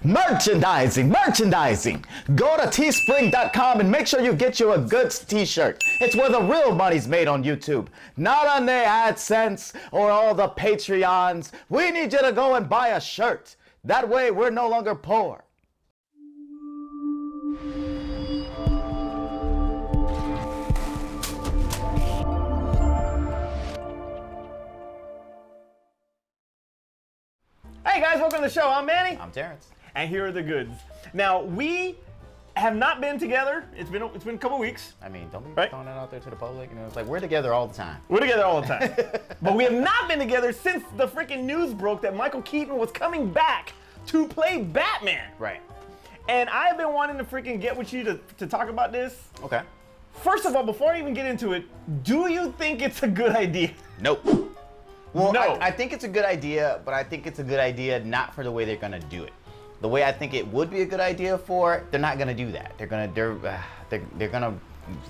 Merchandising. Go to teespring.com and make sure you get you a Goods T-shirt. It's where the real money's made on YouTube, not on the AdSense or all the Patreons. We need you to go and buy a shirt. That way we're no longer poor. Hey guys, welcome to the show. I'm Manny. I'm Terrence. And here are the goods. Now, we have not been together. It's been a couple weeks. I mean, don't be right? throwing it out there to the public. You know, it's like we're together all the time. We're together all the time. But we have not been together since the freaking news broke that Michael Keaton was coming back to play Batman. Right. And I've been wanting to freaking get with you to talk about this. Okay. First of all, before I even get into it, do you think it's a good idea? Nope. Well, no. I think it's a good idea, but I think it's a good idea not for the way they're gonna do it. The way I think it would be a good idea for, they're not gonna do that. They're gonna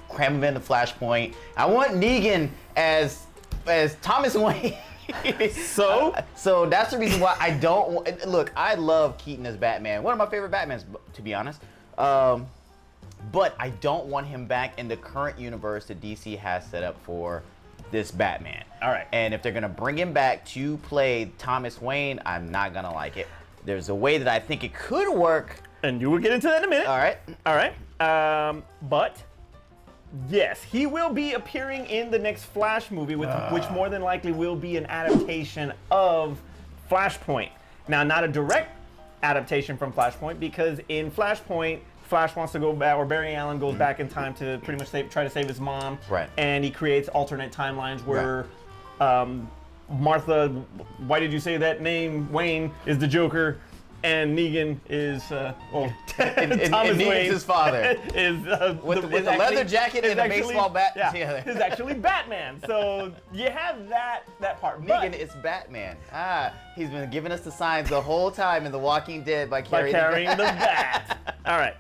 cram him into Flashpoint. I want Negan as Thomas Wayne. So that's the reason why I don't want, look, I love Keaton as Batman. One of my favorite Batmans, to be honest. But I don't want him back in the current universe that DC has set up for this Batman. All right. And if they're gonna bring him back to play Thomas Wayne, I'm not gonna like it. There's a way that I think it could work. And you will get into that in a minute. All right. All right. But yes, he will be appearing in the next Flash movie, which more than likely will be an adaptation of Flashpoint. Now, not a direct adaptation from Flashpoint, because in Flashpoint, Flash wants to go back, or Barry Allen goes back in time to pretty much try to save his mom. Right. And he creates alternate timelines where Martha, why did you say that name? Wayne is the Joker, and Negan is and Thomas Negan's Wayne his father. Is with the leather jacket and a baseball bat together. Is actually Batman. So you have that part. Negan is Batman. He's been giving us the signs the whole time in The Walking Dead by carrying the bat. All right.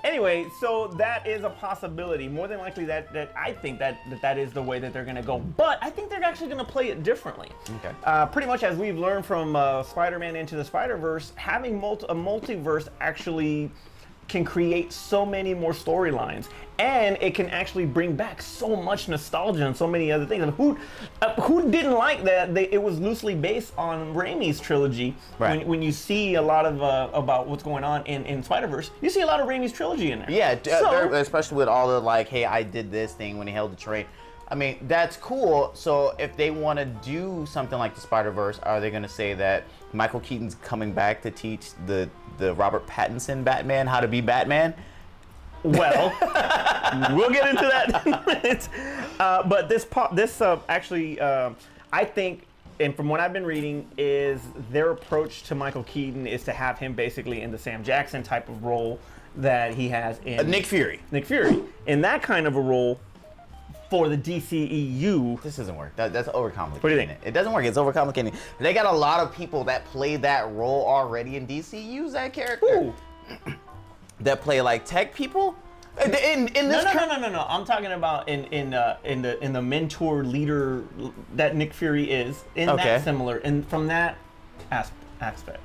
Anyway, so that is a possibility. More than likely, that I think that is the way that they're going to go. But I think they're actually going to play it differently. Okay. Pretty much as we've learned from Spider-Man Into the Spider-Verse, having a multiverse actually can create so many more storylines, and it can actually bring back so much nostalgia and so many other things. And who didn't like that? It was loosely based on Raimi's trilogy. Right. When you see a lot of about what's going on in Spider-Verse, you see a lot of Raimi's trilogy in there. Yeah, especially with all the like, hey, I did this thing when he held the train. I mean, that's cool. So if they want to do something like the Spider-Verse, are they going to say that Michael Keaton's coming back to teach the Robert Pattinson Batman how to be Batman? Well, we'll get into that in a minute. But this actually, I think, and from what I've been reading, is their approach to Michael Keaton is to have him basically in the Sam Jackson type of role that he has in Nick Fury. Nick Fury. In that kind of a role for the DCEU. This doesn't work. That's overcomplicated. What do you think? It doesn't work. It's overcomplicated. They got a lot of people that play that role already in DC. Use that character. Ooh. That play like tech people. In this No. I'm talking about in the mentor leader that Nick Fury is in that similar, and from that aspect.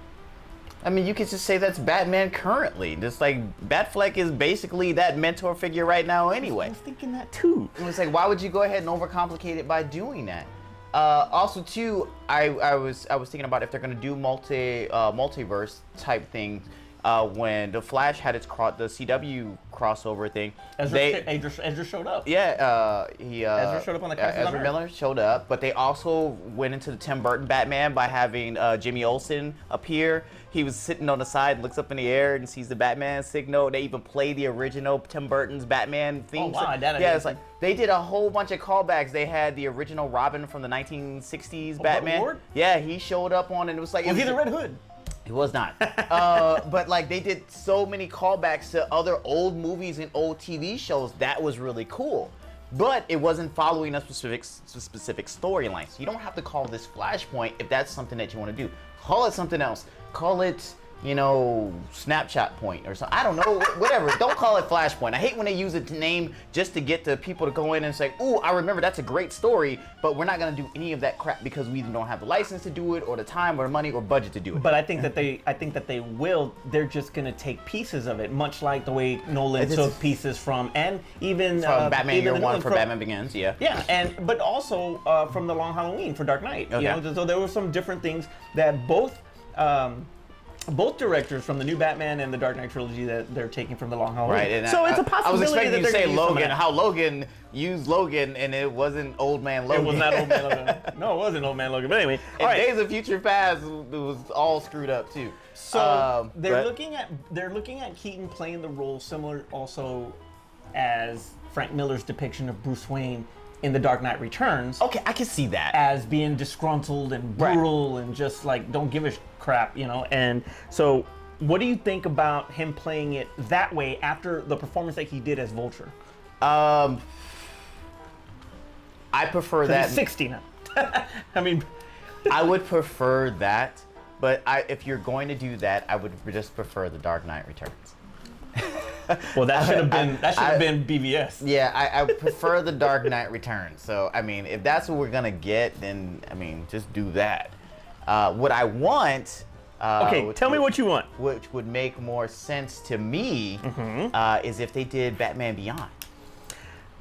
I mean, you could just say that's Batman currently. Just like Batfleck is basically that mentor figure right now anyway. I was thinking that too. It was like, why would you go ahead and overcomplicate it by doing that? Also, too, I was thinking about if they're gonna do multiverse type things. When the Flash had the CW crossover thing, Ezra showed up. Yeah, Ezra showed up on the Crisis on Ezra Earth. Miller showed up, but they also went into the Tim Burton Batman by having Jimmy Olsen appear. He was sitting on the side, looks up in the air, and sees the Batman signal. They even play the original Tim Burton's Batman theme. Oh wow, it's like they did a whole bunch of callbacks. They had the original Robin from the 1960s Batman. Ward? Yeah, he showed up on, and it was like Was he the Red Hood? It was not. But like they did so many callbacks to other old movies and old TV shows. That was really cool. But it wasn't following a specific storylines. You don't have to call this Flashpoint if that's something that you want to do. Call it something else. Call it Snapchat point or something. I don't know, whatever. Don't call it Flashpoint. I hate when they use it to name just to get the people to go in and say, ooh, I remember that's a great story, but we're not gonna do any of that crap because we either don't have the license to do it or the time or the money or budget to do it. But I think that they will. They're just gonna take pieces of it, much like the way Nolan took pieces from, and even from Batman Year One for Batman Begins, yeah. Yeah, but also from The Long Halloween for Dark Knight. Okay. So there were some different things that both directors from the new Batman and the Dark Knight trilogy that they're taking from The Long Halloween. Right, and so it's a possibility. I was expecting that you to say gonna use some of Logan, that. how Logan used Logan, and it wasn't Old Man Logan. It was not Old Man Logan. No, it wasn't Old Man Logan. But anyway, and Days of Future Past, it was all screwed up too. So they're looking at Keaton playing the role similar also as Frank Miller's depiction of Bruce Wayne in The Dark Knight Returns. Okay, I can see that. As being disgruntled and brutal and just like don't give a crap, And so, what do you think about him playing it that way after the performance that he did as Vulture? I prefer that. He's 60 now. I mean, I would prefer that, but if you're going to do that, I would just prefer The Dark Knight Returns. Well, that should have been BVS. Yeah, I prefer The Dark Knight Returns. So, I mean, if that's what we're going to get, then, I mean, just do that. What I want... okay, tell me what you want. Which would make more sense to me is if they did Batman Beyond.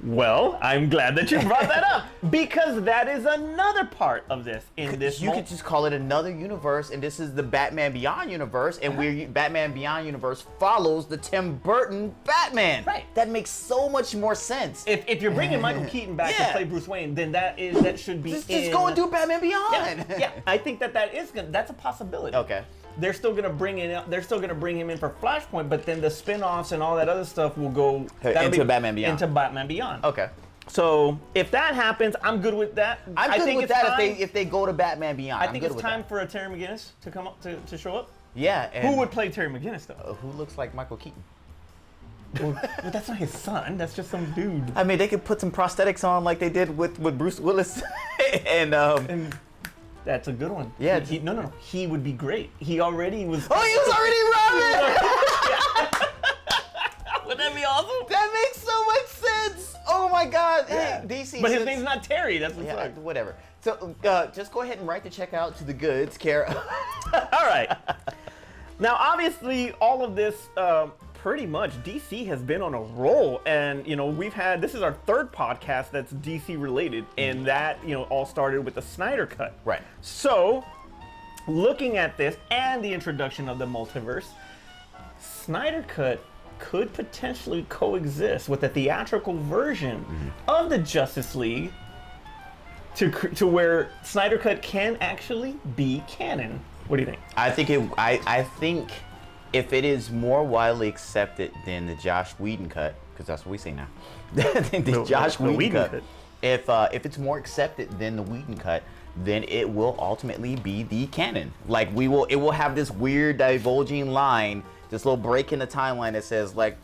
Well, I'm glad that you brought that up because that is another part of this. You could just call it another universe, and this is the Batman Beyond universe, and Batman Beyond universe follows the Tim Burton Batman. Right. That makes so much more sense. If you're bringing Michael Keaton back to play Bruce Wayne, then that should be just go and do Batman Beyond. Yeah, I think that's a possibility. Okay. They're still gonna bring him in for Flashpoint, but then the spin-offs and all that other stuff will go into Batman Beyond. Into Batman Beyond. Okay. So if that happens, I'm good with that. I'm good with that if they go to Batman Beyond. I think it's time for a Terry McGinnis to come up to show up. Yeah. Who would play Terry McGinnis though? Who looks like Michael Keaton? Well, that's not his son. That's just some dude. I mean, they could put some prosthetics on like they did with Bruce Willis, and that's a good one. Yeah. No. He would be great. He already was. Oh, he was already Robin! Wouldn't that be awesome? That makes so much sense. Oh my God. Yeah. Hey, DC. But his name's not Terry. That's what's yeah, up. whatever. So just go ahead and write the check out to the Goods, Kara. All right. Now, obviously, all of this. Pretty much DC has been on a roll, and this is our third podcast that's DC related, and that all started with the Snyder Cut. Right. So, looking at this and the introduction of the multiverse, Snyder Cut could potentially coexist with a theatrical version of the Justice League to where Snyder Cut can actually be canon. What do you think? I think if it is more widely accepted than the Josh Whedon cut, because that's what we say now, the Josh Whedon cut. If it's more accepted than the Whedon cut, then it will ultimately be the canon. Like it will have this weird divulging line, this little break in the timeline that says like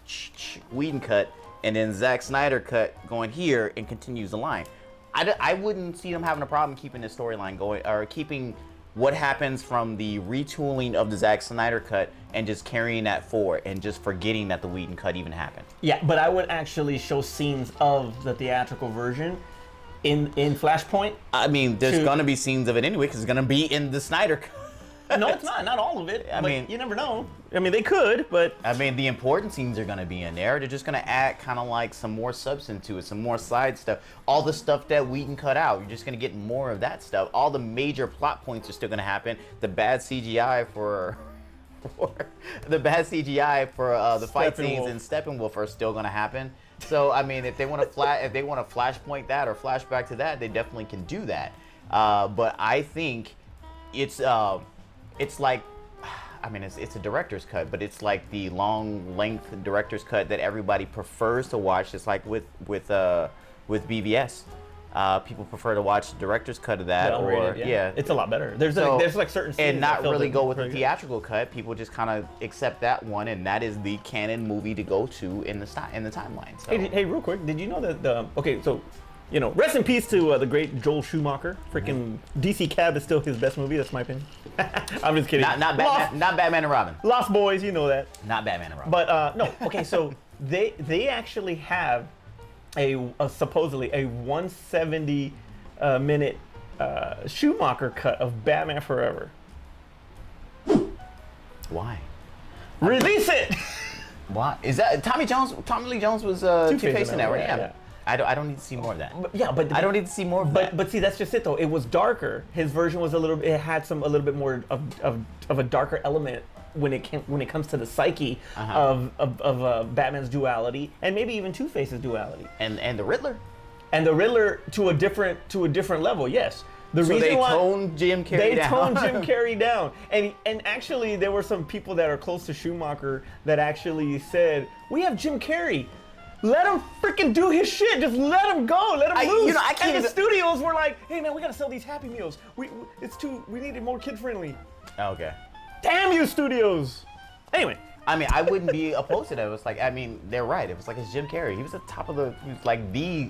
Whedon cut, and then Zack Snyder cut going here and continues the line. I wouldn't see them having a problem keeping the storyline going or keeping what happens from the retooling of the Zack Snyder cut and just carrying that forward and just forgetting that the Whedon cut even happened. Yeah, but I would actually show scenes of the theatrical version in Flashpoint. I mean, there's gonna be scenes of it anyway because it's gonna be in the Snyder cut. No, it's not all of it. I mean, you never know. I mean, they could, but I mean, the important scenes are gonna be in there. They're just gonna add kind of like some more substance to it, some more side stuff. All the stuff that Whedon cut out, you're just gonna get more of that stuff. All the major plot points are still gonna happen. The bad CGI for the fight scenes in Steppenwolf are still gonna happen. So I mean, if they want to flashpoint that or flashback to that, they definitely can do that. But I think it's like, I mean, it's a director's cut, but it's like the long length director's cut that everybody prefers to watch. It's like with BVS. People prefer to watch the director's cut of that, it's a lot better. There's like certain scenes and not really go with the theatrical cut. People just kind of accept that one, and that is the canon movie to go to in the timeline. So. Hey, real quick, did you know that so you know, rest in peace to the great Joel Schumacher. Freaking DC Cab is still his best movie. That's my opinion. I'm just kidding. Not Batman and Robin. Lost Boys, you know that. Not Batman and Robin. But no, okay, so they actually have a supposedly a 170 minute Schumacher cut of Batman Forever. Why? Release it. Why? Is that Tommy Lee Jones was Two-Face in that, right? Yeah. I don't need to see more of that. But I don't need to see more of that. But see, that's just it though. It was darker. His version was it had a little bit more of a darker element when it comes to the psyche of Batman's duality and maybe even Two-Face's duality. And the Riddler. And the Riddler to a different level, yes. So they toned Jim Carrey down. They toned Jim Carrey down. And actually, there were some people that are close to Schumacher that actually said, we have Jim Carrey. Let him freaking do his shit. Just let him go. Let him loose. And the studios were like, hey, man, we got to sell these Happy Meals. We need it more kid-friendly. Okay. Damn you, studios. Anyway. I mean, I wouldn't be opposed to that. It was like, I mean, they're right. It was like, it's Jim Carrey. He was at the top of the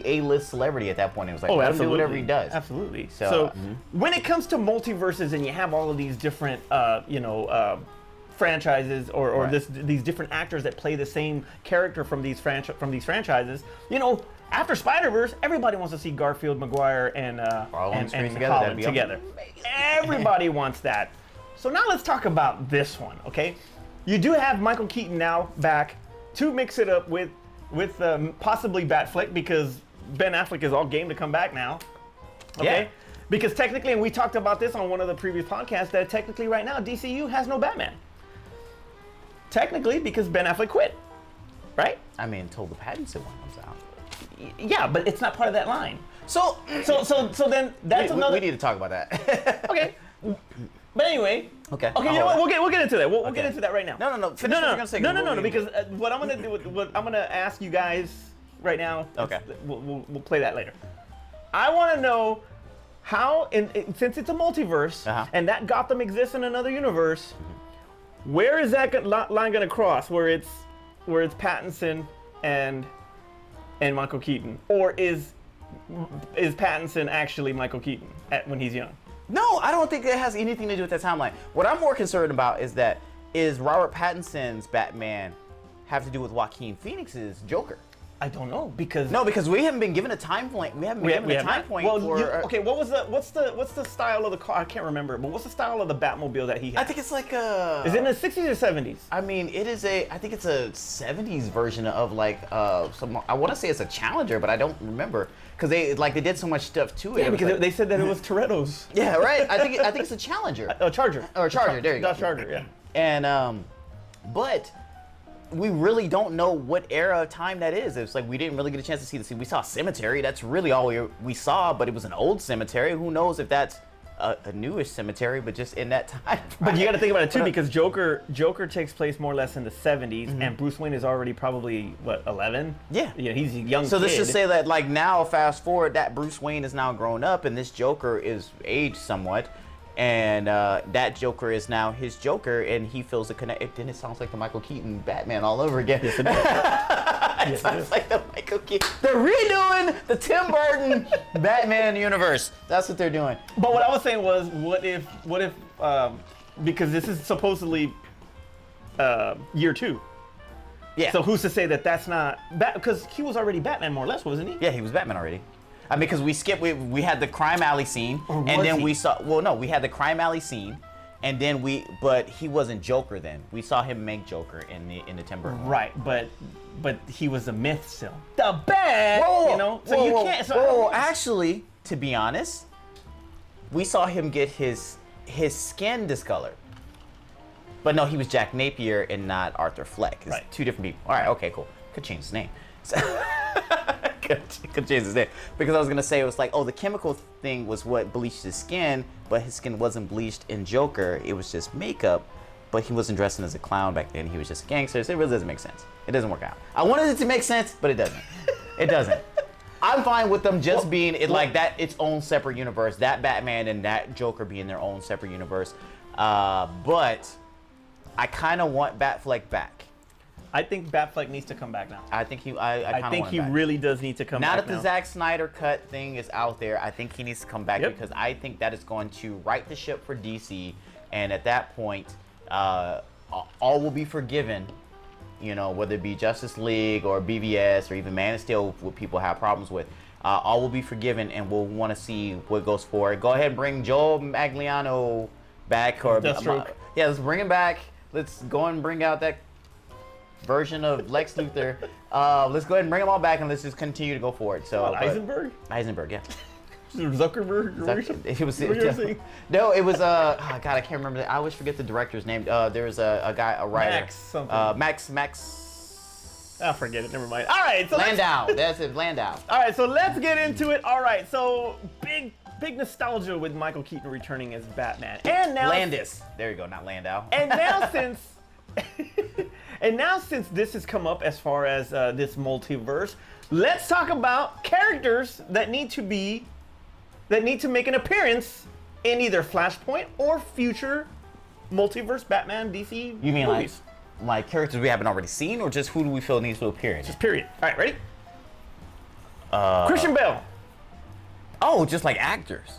A-list celebrity at that point. It was like, let him do whatever he does. Absolutely. So when it comes to multiverses and you have all of these different, franchises or these different actors that play the same character from these franchises, you know, after Spider-Verse, everybody wants to see Garfield, Maguire, and Holland together. Everybody wants that. So now let's talk about this one, okay? You do have Michael Keaton now back to mix it up with possibly Batfleck because Ben Affleck is all game to come back now. Okay? Yeah. Because technically, and we talked about this on one of the previous podcasts, that technically right now DCU has no Batman. Technically, because Ben Affleck quit, right? I mean, until the Pattinson one comes out. Yeah, but it's not part of that line. So then that's another. We need to talk about that. Okay. But anyway. Okay. Okay. You know what? We'll get into that. We'll get into that right now. No. Finish what you're gonna say. No. Because what I'm gonna do, what I'm gonna ask you guys right now. Okay. We'll play that later. I want to know how, since it's a multiverse and that Gotham exists in another universe, where is that line gonna cross? Where it's Pattinson and Michael Keaton, or is Pattinson actually Michael Keaton when he's young? No, I don't think it has anything to do with that timeline. What I'm more concerned about is Robert Pattinson's Batman have to do with Joaquin Phoenix's Joker? I don't know because we haven't been given a time point. We haven't been given a time point. Well, okay. What's the style of the car? I can't remember. But what's the style of the Batmobile that he has? I think it's like a. Is it in the 60s or 70s? I mean, it is a. I think it's a 70s version of like some. I want to say it's a Challenger, but I don't remember because they did so much stuff to it. Yeah, because they said that it was Toretto's. Yeah, right. I think it's a Challenger. A Charger. Or a Charger. There you go. Dodge Charger. Yeah. And but. We really don't know what era of time that is. It's like we didn't really get a chance to see the scene. We saw a cemetery. That's really all we saw, but it was an old cemetery. Who knows if that's a newish cemetery, but just in that time. But you got to think about it too, because Joker takes place more or less in the 70s, and Bruce Wayne is already probably, 11? Yeah. Yeah, he's a young kid. So let's just say that like now, fast forward, that Bruce Wayne is now grown up, and this Joker is aged somewhat. And that Joker is now his Joker, and he feels the connect. Then it sounds like the Michael Keaton Batman all over again. Yes, it does. It sounds like the Michael Keaton. They're redoing the Tim Burton Batman universe. That's what they're doing. But what I was saying was, what if, because this is supposedly year 2. Yeah. So who's to say that that's not because he was already Batman more or less, wasn't he? Yeah, he was Batman already. I mean, because we had the crime alley scene, and then we had the crime alley scene, and then but he wasn't Joker then. We saw him make Joker in the Tim Burton. Right, but he was a myth still. The bad, you can't. So actually, to be honest, we saw him get his skin discolored. But no, he was Jack Napier and not Arthur Fleck. It's two different people. All right, okay, cool. Could change his name. Could change his name. Because I was gonna say it was like, the chemical thing was what bleached his skin, but his skin wasn't bleached in Joker. It was just makeup, but he wasn't dressing as a clown back then. He was just a gangster. So it really doesn't make sense. It doesn't work out. I wanted it to make sense, but it doesn't. It doesn't. I'm fine with them just being like that, its own separate universe. That Batman and that Joker being their own separate universe. But I kind of want Batfleck back. I think Batfleck needs to come back now. I think I think he really does need to come now back that the Zack Snyder cut thing is out there, I think he needs to come back because I think that is going to right the ship for DC, and at that point, all will be forgiven. You know, whether it be Justice League or BVS or even Man of Steel, what people have problems with, all will be forgiven, and we'll want to see what goes forward. Go ahead and bring Joel Magliano back, or Deathstroke. let's bring him back. Let's go and bring out that version of Lex Luthor. Let's go ahead and bring them all back, and let's just continue to go forward. So Eisenberg? Eisenberg, yeah. Zuckerberg? It was no, it was God, I can't remember. I always forget the director's name. There was a guy, a writer. Max something. Max. Oh, forget it. Never mind. All right, so Landau. That's it, Landau. All right, so let's get into it. All right, so big nostalgia with Michael Keaton returning as Batman, and now Landis. There you go, not Landau. And now since this has come up as far as this multiverse, let's talk about characters that need to make an appearance in either Flashpoint or future multiverse Batman DC You mean movies. like characters we haven't already seen, or just who do we feel needs to appear in? Just period. All right, ready? Christian Bale. Oh, just like actors.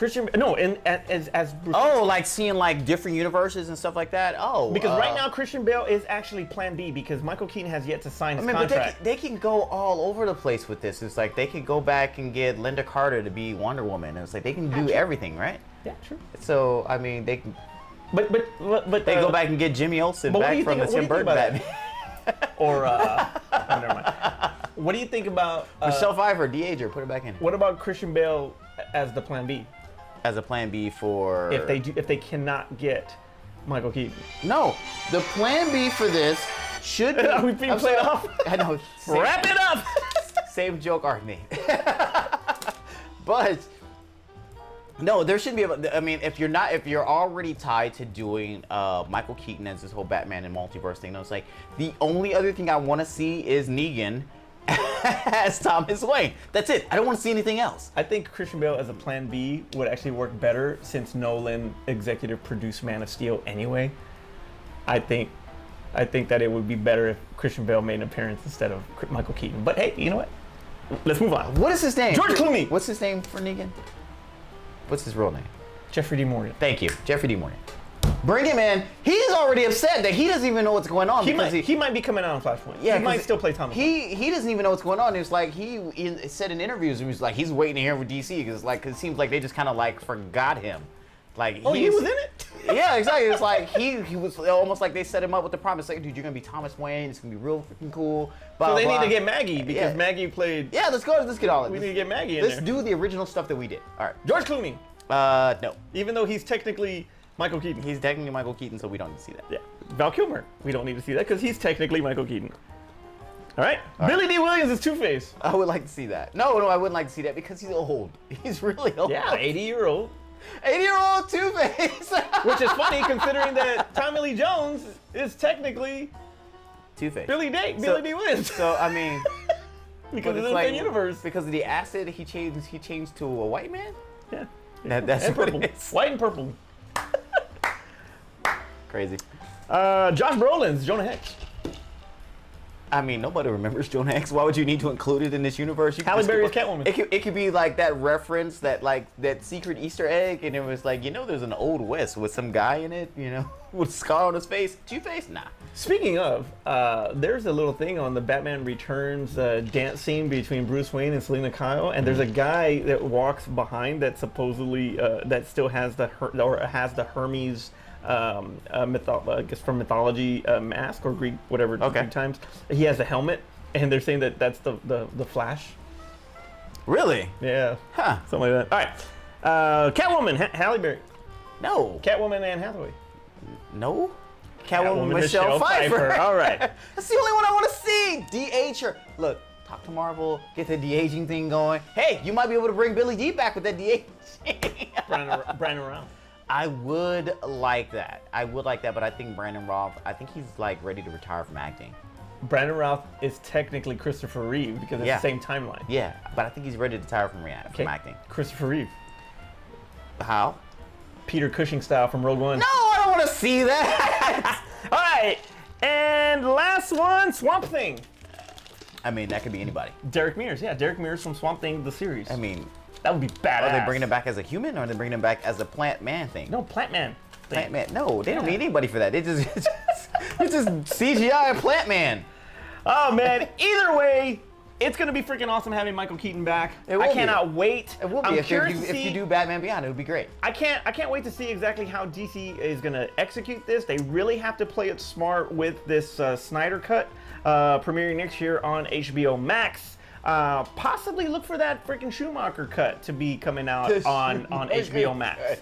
As Bruce. Oh, like seeing like different universes and stuff like that. Oh, Because right now Christian Bale is actually Plan B because Michael Keaton has yet to sign his contract. But they can go all over the place with this. It's like they could go back and get Linda Carter to be Wonder Woman. And it's like they can do everything, right? Yeah, true. So I mean, they can. But They go back and get Jimmy Olsen back from the Tim Burton Batman. Or never mind. What do you think about Michelle Pfeiffer, de-age her, put her back in. What about Christian Bale as the Plan B? As a Plan B for If they cannot get Michael Keaton. No, the Plan B for this should be. Are we being played off? I know. Wrap it up. Same joke, Arnie. But no, there should be. I mean, if you're already tied to doing Michael Keaton as this whole Batman and multiverse thing, it's like the only other thing I want to see is Negan as Thomas Wayne. That's it. I don't want to see anything else. I think Christian Bale as a Plan B would actually work better since Nolan executive produced Man of Steel anyway. I think that it would be better if Christian Bale made an appearance instead of Michael Keaton. But hey, you know what? Let's move on. What is his name? George Clooney. What's his name for Negan? What's his real name? Jeffrey D. Morgan. Thank you, Jeffrey D. Morgan. Bring him in. He's already upset that he doesn't even know what's going on. He might be coming out on Flashpoint. Yeah, he might still play Thomas. He doesn't even know what's going on. It's like he said in interviews, he was like he's waiting to hear from DC because it seems like they just kind of like forgot him. Like he was in it. Yeah, exactly. It's like he was almost like they set him up with the promise, like, dude, you're gonna be Thomas Wayne. It's gonna be real freaking cool. So they need to get Maggie because Maggie played. Yeah, let's get all of it. We need to get Maggie in there. Let's do the original stuff that we did. All right, George Clooney. No. Even though he's technically Michael Keaton. He's technically Michael Keaton, so we don't need to see that. Yeah. Val Kilmer. We don't need to see that because he's technically Michael Keaton. All right. Billy D. Williams is Two-Face. I would like to see that. No, I wouldn't like to see that because he's old. He's really old. Yeah, 80-year-old. 80-year-old Two-Face. Which is funny considering that Tommy Lee Jones is technically Two-Face. Billy D. Williams. So I mean, because it's in the same universe. Because of the acid, he changed to a white man. Yeah. That's and what purple. it is. White and purple. Crazy. Josh Brolin's Jonah Hex. I mean, nobody remembers Jonah Hex. Why would you need to include it in this universe? Halle Berry's Catwoman. It could be like that reference, that secret Easter egg, and it was like, there's an Old West with some guy in it, with a scar on his face. Two-Face? Nah. Speaking of, there's a little thing on the Batman Returns dance scene between Bruce Wayne and Selena Kyle, and there's a guy that walks behind that supposedly that still has the Hermes. I guess from mythology mask or Greek, whatever. Okay. Greek times. He has a helmet, and they're saying that that's the Flash. Really? Yeah. Huh. Something like that. All right. Catwoman, Halle Berry. No. Catwoman, Anne Hathaway. No. Catwoman, Michelle Pfeiffer. All right. That's the only one I want to see. De-age her. Look, talk to Marvel, get the de-aging thing going. Hey, you might be able to bring Billy D back with that de-aging. Brandon Routh. I would like that. But I think Brandon Routh, he's like ready to retire from acting. Brandon Routh is technically Christopher Reeve because it's the same timeline. Yeah, but I think he's ready to retire from acting. Christopher Reeve. How? Peter Cushing style from Rogue One. No, I don't want to see that. All right. And last last one, Swamp Thing. I mean, that could be anybody. Derek Mears, yeah, Derek Mears from Swamp Thing, the series. I mean, that would be badass. are they bringing him back as a human, or are they bringing him back as a plant man thing? No, Plant Man. Plant man. No, they don't need anybody for that. They just it's just CGI Plant Man. Oh man, either way, it's gonna be freaking awesome having Michael Keaton back. I cannot wait. It will be. If you do Batman Beyond, it would be great. I can't wait to see exactly how DC is gonna execute this. They really have to play it smart with this Snyder Cut premiering next year on HBO Max. Possibly look for that freaking Schumacher cut to be coming out on HBO Max.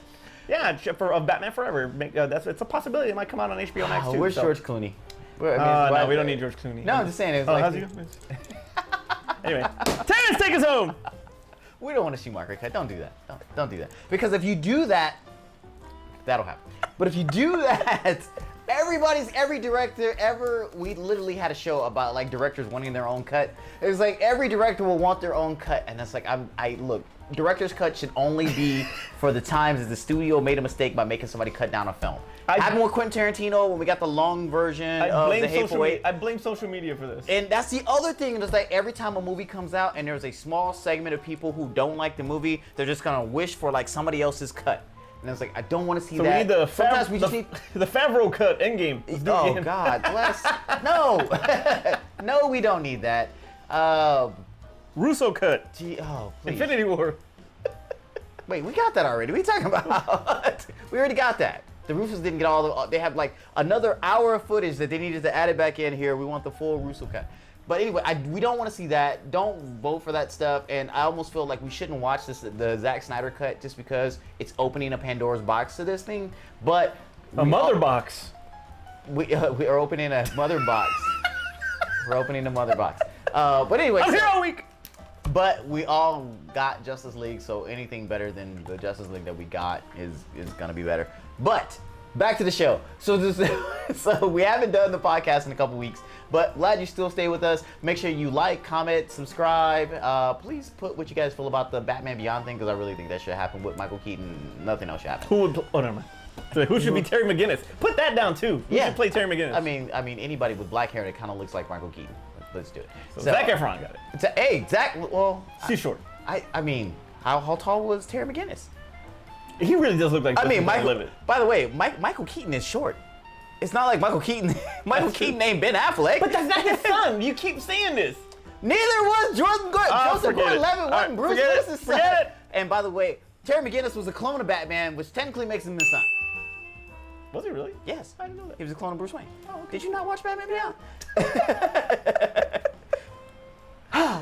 Yeah, for Batman Forever. It's a possibility it might come out on HBO Max too. Where's George Clooney? No, we don't need George Clooney. No, I'm just saying. How's he? Anyway, Terrence, take us home. We don't want a Schumacher cut. Don't do that. Don't do that. Because if you do that, that'll happen. But if you do that, every director ever, we literally had a show about like directors wanting their own cut. It's like every director will want their own cut, and it's like look, director's cut should only be for the times that the studio made a mistake by making somebody cut down a film. Happened with Quentin Tarantino when we got the long version of The Hateful Eight. I blame social media for this. And that's the other thing. It's like every time a movie comes out and there's a small segment of people who don't like the movie, they're just gonna wish for like somebody else's cut. And it's like, I don't want to see that. We need the Favreau cut, Endgame. Oh God, bless. No, no, we don't need that. Russo cut. Please. Infinity War. Wait, we got that already. What are you talking about? We already got that. The Russos didn't get all the. They have like another hour of footage that they needed to add it back in here. We want the full Russo cut. But anyway, we don't want to see that. Don't vote for that stuff. And I almost feel like we shouldn't watch the Zack Snyder cut just because it's opening a Pandora's box to this thing. But mother box. We are opening a mother box. We're opening a mother box. But anyway, I'm here all week. But we all got Justice League, so anything better than the Justice League that we got is gonna be better. But back to the show. So we haven't done the podcast in a couple weeks, but glad you still stay with us. Make sure you like, comment, subscribe. Please put what you guys feel about the Batman Beyond thing, because I really think that should happen with Michael Keaton. Nothing else should happen. Never mind. So who should be Terry McGinnis? Put that down too. Who should play Terry McGinnis? I mean anybody with black hair that kind of looks like Michael Keaton. Let's do it. So Zac Efron got it. Hey, Zac. Well, too short. I mean, how tall was Terry McGinnis? He really does look like. By the way, Michael Keaton is short. It's not like Michael Keaton. Michael Keaton ain't Ben Affleck. But that's not his son. You keep saying this. Neither was Joseph Gordon-Levitt. Wasn't Bruce Willis's son. Forget it. And by the way, Terry McGinnis was a clone of Batman, which technically makes him his son. Was he really? Yes. I didn't know that. He was a clone of Bruce Wayne. Oh, okay. Did you not watch Batman Beyond?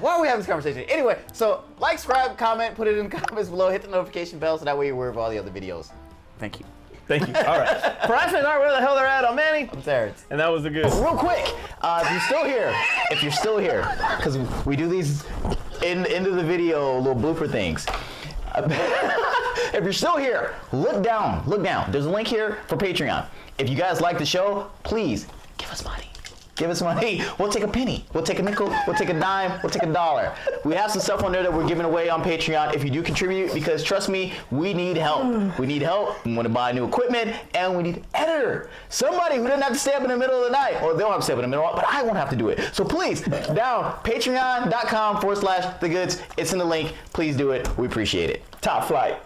Why are we having this conversation? Anyway, so like, subscribe, comment, put it in the comments below, hit the notification bell so that way you're aware of all the other videos. Thank you. Thank you. All right. For Ashman and Art, where the hell they're at, I'm Manny. I'm Terrence. And that was the Goods. Real quick, if you're still here, because we do these into the video little blooper things. If you're still here, look down. There's a link here for Patreon. If you guys like the show, please give us money. Give us money. We'll take a penny. We'll take a nickel. We'll take a dime. We'll take $1. We have some stuff on there that we're giving away on Patreon if you do contribute, because trust me, we need help. We need help. We want to buy new equipment, and we need an editor. Somebody who doesn't have to stay up in the middle of the night. Or they don't have to stay up in the middle, but I won't have to do it. So please, down patreon.com/thegoods. It's in the link. Please do it. We appreciate it. Top flight.